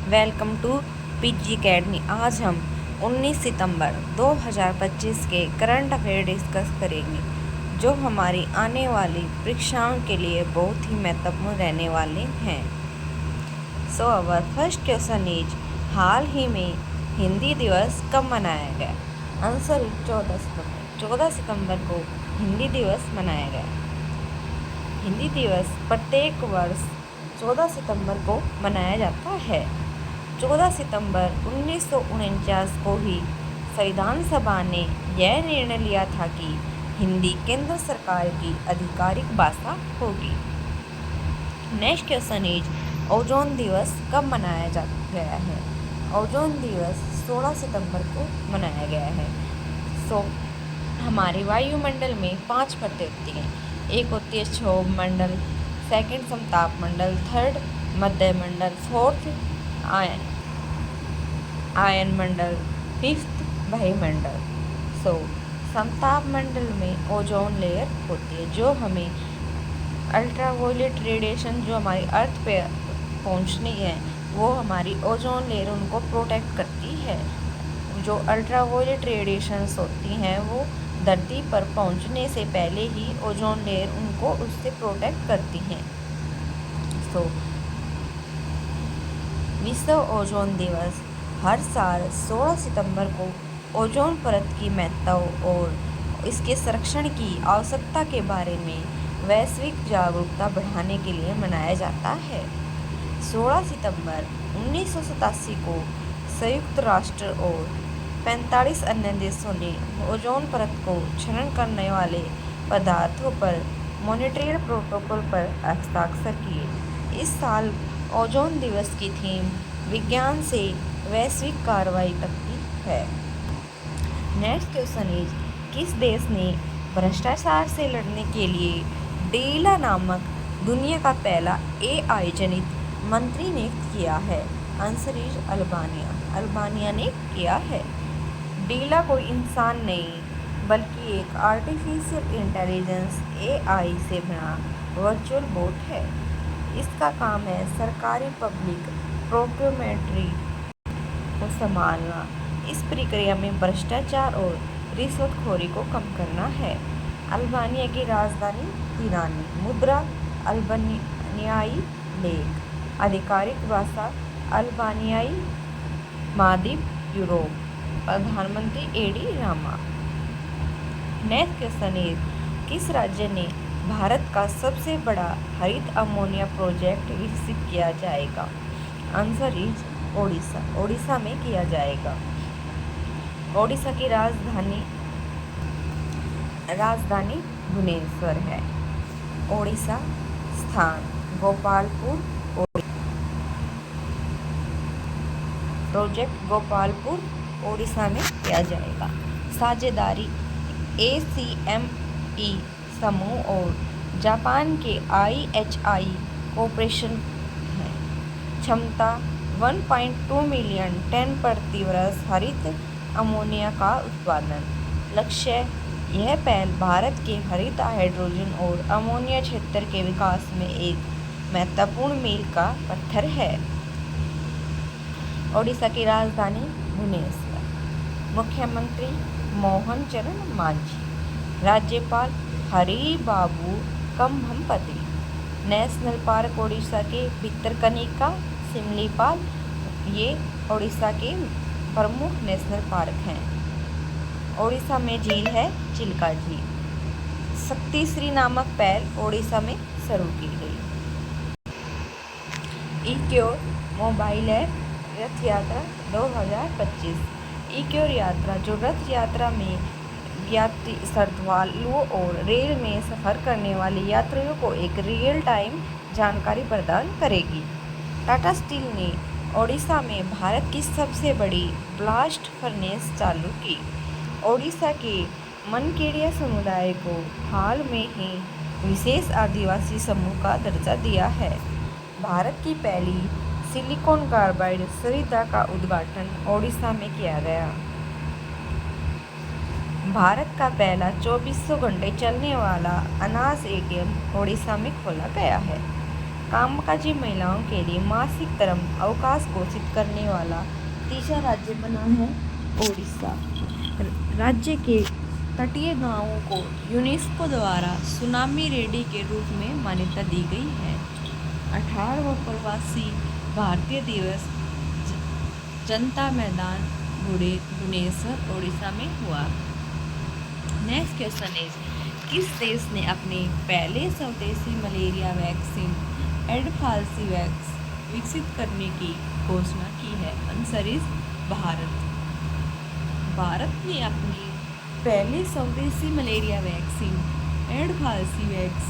Welcome to PG academy. आज हम 19 सितंबर 2025 के करंट अफेयर डिस्कस करेंगे, जो हमारी आने वाली परीक्षाओं के लिए बहुत ही महत्वपूर्ण रहने वाले हैं। सो अवर फर्स्ट क्वेश्चन इज, हाल ही में हिंदी दिवस कब मनाया गया? आंसर 14 सितंबर। 14 सितंबर को हिंदी दिवस मनाया गया। हिंदी दिवस प्रत्येक वर्ष 14 सितंबर को मनाया जाता है। 14 सितंबर 1949 को ही संविधान सभा ने यह निर्णय लिया था कि हिंदी केंद्र सरकार की आधिकारिक भाषा होगी। नेक्स्ट क्वेश्चन इज, ओजोन दिवस कब मनाया गया है? ओजोन दिवस 16 सितंबर को मनाया गया है। सो हमारे वायुमंडल में 5 परतें होती हैं। एक होती है क्षोभ मंडल, सेकंड समताप मंडल, थर्ड मध्य मंडल, फोर्थ आयन मंडल, फिफ्थ वायुमंडल। सो समताप मंडल में ओजोन लेयर होती है, जो हमें अल्ट्रावायलेट रेडिएशन जो हमारी अर्थ पे पहुंचनी है, वो हमारी ओजोन लेयर उनको प्रोटेक्ट करती है। जो अल्ट्रावायलेट रेडिएशंस होती हैं वो धरती पर पहुंचने से पहले ही ओजोन लेयर उनको उससे प्रोटेक्ट करती हैं। सो विश्व ओजोन दिवस हर साल 16 सितंबर को ओजोन परत की महत्ता और इसके संरक्षण की आवश्यकता के बारे में वैश्विक जागरूकता बढ़ाने के लिए मनाया जाता है। 16 सितंबर 1987 को संयुक्त राष्ट्र और 45 अन्य देशों ने ओजोन परत को क्षरण करने वाले पदार्थों पर मॉनिट्रियल प्रोटोकॉल पर हस्ताक्षर किए। इस साल ओजोन दिवस की थीम विज्ञान से वैश्विक कार्रवाई तक की है। नेक्स्ट क्वेश्चन इज, किस देश ने भ्रष्टाचार से लड़ने के लिए डीला नामक दुनिया का पहला AI जनित मंत्री नियुक्त किया है? Answer is Albania. अल्बानिया ने किया है। डीला कोई इंसान नहीं बल्कि एक आर्टिफिशियल इंटेलिजेंस AI से बना वर्चुअल बोट है। इसका काम है सरकारी पब्लिक प्रोक्योरमेंट्री को संभालना। इस प्रक्रिया में भ्रष्टाचार और रिश्वतखोरी को कम करना है। अल्बानिया की राजधानी तिरानी, मुद्रा अल्बानियाई लेक, आधिकारिक भाषा अल्बानियाई, महाद्वीप यूरोप, प्रधानमंत्री AD Rama. Next question is, किस राज्य ने भारत का सबसे बड़ा हरित अमोनिया प्रोजेक्ट विकसित किया जाएगा? Answer is Odisha. ओडिशा में किया जाएगा। ओडिशा की राजधानी भुवनेश्वर है। ओडिशा स्थान गोपालपुर। प्रोजेक्ट गोपालपुर ओडिशा में किया जाएगा। साझेदारी ACME समूह और जापान के IHI कॉर्पोरेशन है। क्षमता 1.2 मिलियन टन प्रति वर्ष हरित अमोनिया का उत्पादन। लक्ष्य, यह पहल भारत के हरित हाइड्रोजन और अमोनिया क्षेत्र के विकास में एक महत्वपूर्ण मील का पत्थर है। ओडिशा की राजधानी भुवनेश्वर। मुख्यमंत्री मोहन चरण मांझी। राज्यपाल हरिबाबू कंभमपति। नेशनल पार्क ओडिशा के भितरकनिका, सिमलीपाल, ये ओडिशा के प्रमुख नेशनल पार्क हैं। ओडिशा में झील है चिल्का झील। शक्तिश्री नामक पहल ओडिशा में शुरू की गई। इक्योर मोबाइल ऐप रथ यात्रा 2025। इक्योर यात्रा, जो रथ यात्रा में यात्री श्रद्धालुओं और रेल में सफ़र करने वाले यात्रियों को एक रियल टाइम जानकारी प्रदान करेगी। टाटा स्टील ने ओडिशा में भारत की सबसे बड़ी ब्लास्ट फर्नेस चालू की। ओडिशा के मनकेडिया समुदाय को हाल में ही विशेष आदिवासी समूह का दर्जा दिया है। भारत की पहली सिलिकॉन कार्बाइड सुविधा का उद्घाटन ओडिशा में किया गया। भारत का पहला 2400 घंटे चलने वाला अनाज ATM ओडिशा में खोला गया है। कामकाजी महिलाओं के लिए मासिक धर्म अवकाश घोषित करने वाला तीसरा राज्य बना है ओडिशा। राज्य के तटीय गांवों को यूनेस्को द्वारा सुनामी रेडी के रूप में मान्यता दी गई है। 18वां प्रवासी भारतीय दिवस जनता मैदान भुवनेश्वर ओडिशा में हुआ। नेक्स्ट क्वेश्चन इज, किस देश ने अपने पहले स्वदेशी मलेरिया वैक्सीन एडफाल्सीवैक्स विकसित करने की घोषणा की है? Answer is Bharat. भारत ने अपनी पहले स्वदेशी मलेरिया वैक्सीन एडफाल्सीवैक्स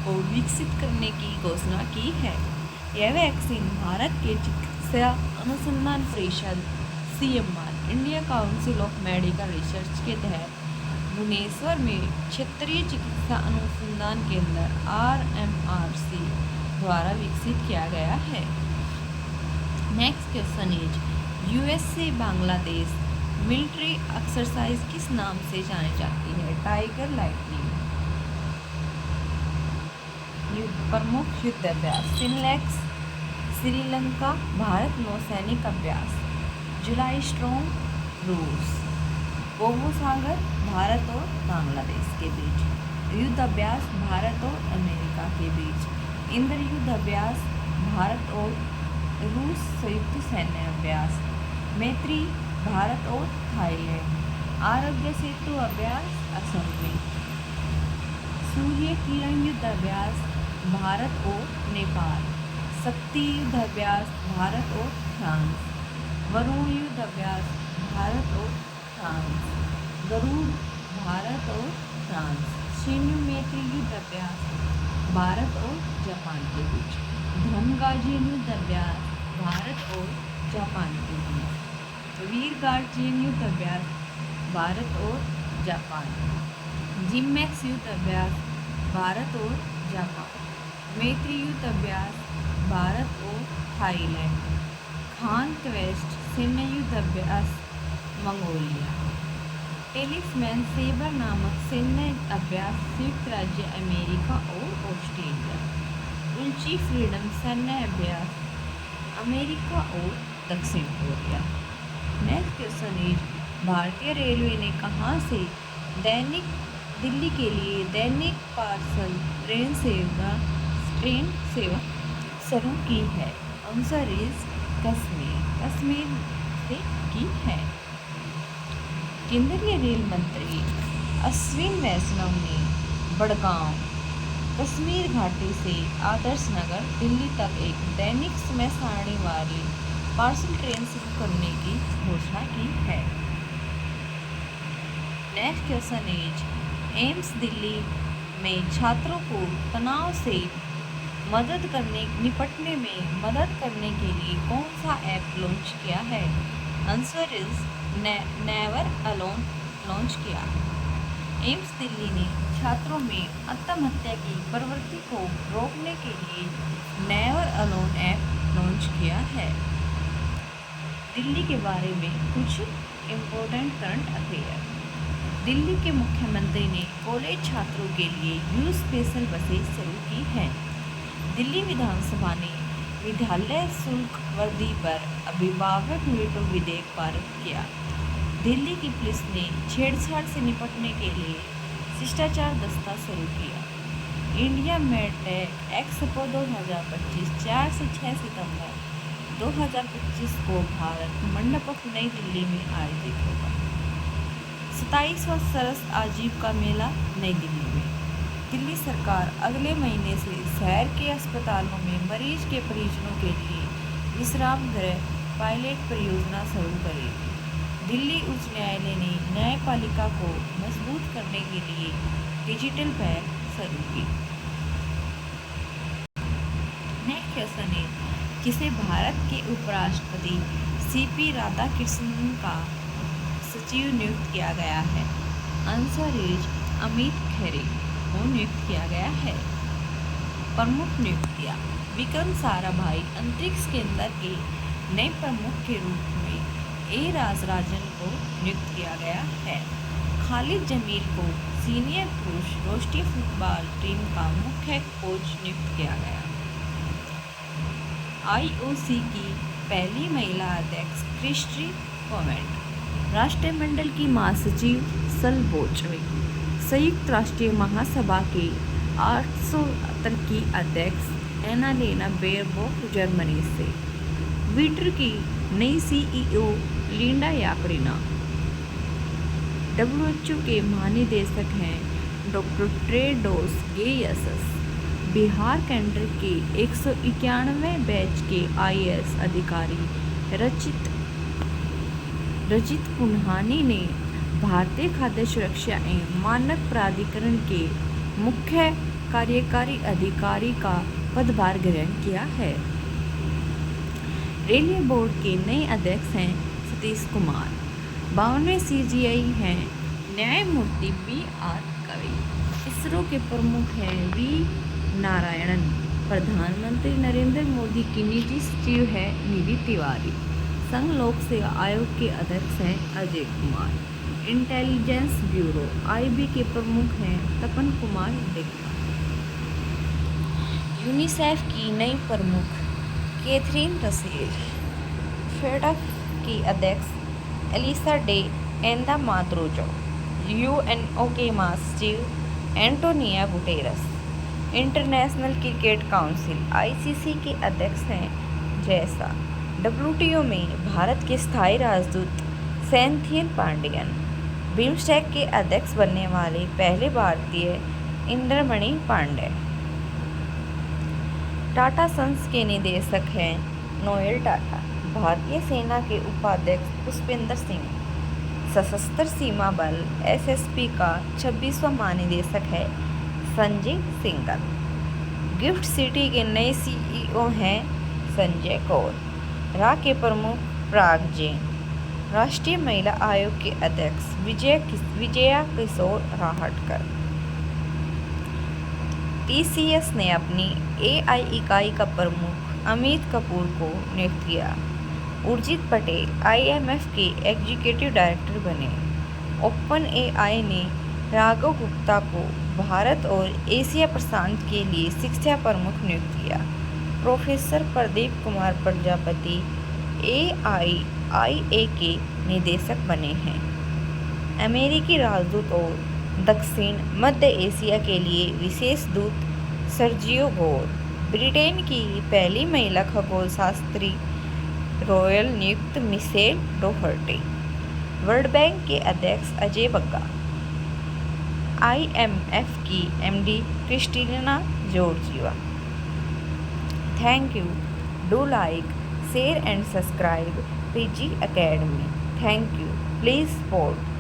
को विकसित करने की घोषणा की है। यह वैक्सीन भारत के चिकित्सा अनुसंधान परिषद CMR India council of medical research के तहत भुवनेश्वर में क्षेत्रीय चिकित्सा अनुसंधान केंद्र RMRC द्वारा विकसित किया गया है। Next question is, USA Bangladesh military exercise किस नाम से जानी जाती है? Tiger lightning. प्रमुख युद्ध अभ्यास सिनलेक्स श्रीलंका, भारत नौसैनिक अभ्यास जुलाई स्ट्रॉन्ग रूस, कोमो सागर भारत और बांग्लादेश के बीच, युद्ध अभ्यास भारत और अमेरिका के बीच, इंद्र युद्ध अभ्यास भारत और रूस संयुक्त सैन्य अभ्यास, मैत्री भारत और थाईलैंड, आरोग्य सेतु अभ्यास असम में, सूर्य किरण युद्ध अभ्यास भारत और नेपाल, शक्ति युद्ध अभ्यास भारत और फ्रांस, वरुण युद्ध अभ्यास भारत और फ्रांस, गरुड़ भारत और फ्रांस, सैन्य मैत्री युद्ध अभ्यास भारत और जापान के बीच, धनगाजियन युद्ध अभ्यास भारत और जापान के बीच, वीर गार्जियन युद्ध अभ्यास भारत और जापान, जिमैक्स युद्ध अभ्यास भारत और जापान, मैत्री युद्ध अभ्यास भारत और थाईलैंड, खान क्वेस्ट सैन्य युद्ध अभ्यास मंगोलिया, टेलिस्मैन सेबर नामक सैन्य अभ्यास संयुक्त राज्य अमेरिका और ऑस्ट्रेलिया, उल्ची फ्रीडम सैन्य अभ्यास अमेरिका और दक्षिण कोरिया। नेक्स्ट क्वेश्चन इज, भारतीय रेलवे ने कहाँ से दिल्ली के लिए दैनिक पार्सल ट्रेन सेवा शुरू की है? आंसर इज कश्मीर से की है। केंद्रीय रेल मंत्री अश्विन वैष्णव ने बड़गांव कश्मीर घाटी से आदर्श नगर दिल्ली तक एक दैनिक समय सारणी वाली पार्सल ट्रेन शुरू करने की घोषणा की है। Next question is, AIIMS Delhi में छात्रों को तनाव से निपटने में मदद करने के लिए कौन सा ऐप लॉन्च किया है? Answer is never alone launch किया। एम्स दिल्ली ने छात्रों में आत्महत्या की प्रवृत्ति को रोकने के लिए नेवर अलोन ऐप लॉन्च किया है। दिल्ली के बारे में कुछ इम्पोर्टेंट करंट अफेयर। दिल्ली के मुख्यमंत्री ने कॉलेज छात्रों के लिए यू स्पेशल बसें शुरू की हैं। दिल्ली विधानसभा ने विद्यालय शुल्क वृद्धि पर अभिभावक वीटो विधेयक पारित किया। दिल्ली की पुलिस ने छेड़छाड़ से निपटने के लिए शिष्टाचार दस्ता शुरू किया। इंडिया मेडटेक एक्सपो 2025 4 से 6 सितंबर 2025 को भारत मंडपम नई दिल्ली में आयोजित होगा। 27वां सरस आजीविका मेला नई दिल्ली में। दिल्ली सरकार अगले महीने से शहर के अस्पतालों में मरीज के परिजनों के लिए विश्राम गृह पायलट परियोजना शुरू करेगी। दिल्ली उच्च न्यायालय ने न्यायपालिका को मजबूत करने के लिए डिजिटल पहल शुरू की। नेक्स्ट क्वेश्चन है, किसे भारत के उपराष्ट्रपति CP राधाकृष्णन का सचिव नियुक्त किया गया है? आंसर इज अमित खैरे को नियुक्त किया गया है। प्रमुख नियुक्तियां। विक्रम साराभाई अंतरिक्ष केंद्र के नए प्रमुख के रूप में A राजराजन को नियुक्त किया गया है। खालिद जमील को सीनियर पुरुष राष्ट्रीय फुटबॉल टीम का मुख्य कोच नियुक्त किया गया। आईओसी की पहली महिला अध्यक्ष क्रिस्टी कॉवेंट, राष्ट्रमंडल की महासचिव सलबोचवे, संयुक्त राष्ट्रीय महासभा के 870 की अध्यक्ष एनालेना बेयरबॉक जर्मनी से, ट्विटर की नई सीईओ लिंडा याकरिना, डब्ल्यूएचओ के महानिदेशक हैं doctor Tedros Ghebreyesus, Bihar cadre के 191वें बैच के आईएएस अधिकारी रचित पुन्हानी ने भारतीय खाद्य सुरक्षा एवं मानक प्राधिकरण के मुख्य कार्यकारी अधिकारी का पदभार ग्रहण किया है। रेलवे बोर्ड के नए अध्यक्ष हैं सतीश कुमार। 52वें सीजीआई हैं न्यायमूर्ति BR गवई। इसरो के प्रमुख हैं V नारायणन। प्रधानमंत्री नरेंद्र मोदी की निजी सचिव है निधि तिवारी। संघ लोक सेवा आयोग के अध्यक्ष हैं Ajay Kumar. Intelligence bureau IB के प्रमुख हैं तपन कुमार डिग्गा। यूनिसेफ की नई प्रमुख कैथरीन रसेल। फेडफ की अध्यक्ष एलिसा डे एंदामात्रोजो। UNO के महासचिव Antonio Guterres. International cricket council ICC के अध्यक्ष हैं जैसा। WTO में भारत के स्थायी राजदूत सेंथिल पांडियन। बिम्स्टेक के अध्यक्ष बनने वाले पहले भारतीय इंद्रमणि पांडे। टाटा सन्स के निदेशक हैं नोएल टाटा। भारतीय सेना के उपाध्यक्ष पुष्पेंद्र सिंह। सशस्त्र सीमा बल SSB का 26वां महानिदेशक है संजय सिंघल। गिफ्ट सिटी के नए CEO हैं संजय कौर। रा के प्रमुख पराग जैन। राष्ट्रीय महिला आयोग के अध्यक्ष विजया किशोर राहटकर। TCS ने अपनी AI इकाई का प्रमुख अमित कपूर को नियुक्त किया। उर्जित पटेल IMF के एग्जीक्यूटिव डायरेक्टर बने। OpenAI ने राघव गुप्ता को भारत और एशिया प्रशांत के लिए शिक्षा प्रमुख नियुक्त किया। प्रोफेसर प्रदीप कुमार प्रजापति AIIA के निदेशक बने हैं। अमेरिकी राजदूत और दक्षिण मध्य एशिया के लिए विशेष दूत सर्जियो गोर। ब्रिटेन की पहली महिला खगोल शास्त्री रॉयल नियुक्त मिशेल डोहर्टी। वर्ल्ड बैंक के अध्यक्ष अजय बग्गा। IMF की MD Christina Georgieva. Thank you. Do like, share and subscribe PG Academy. Thank you. Please support.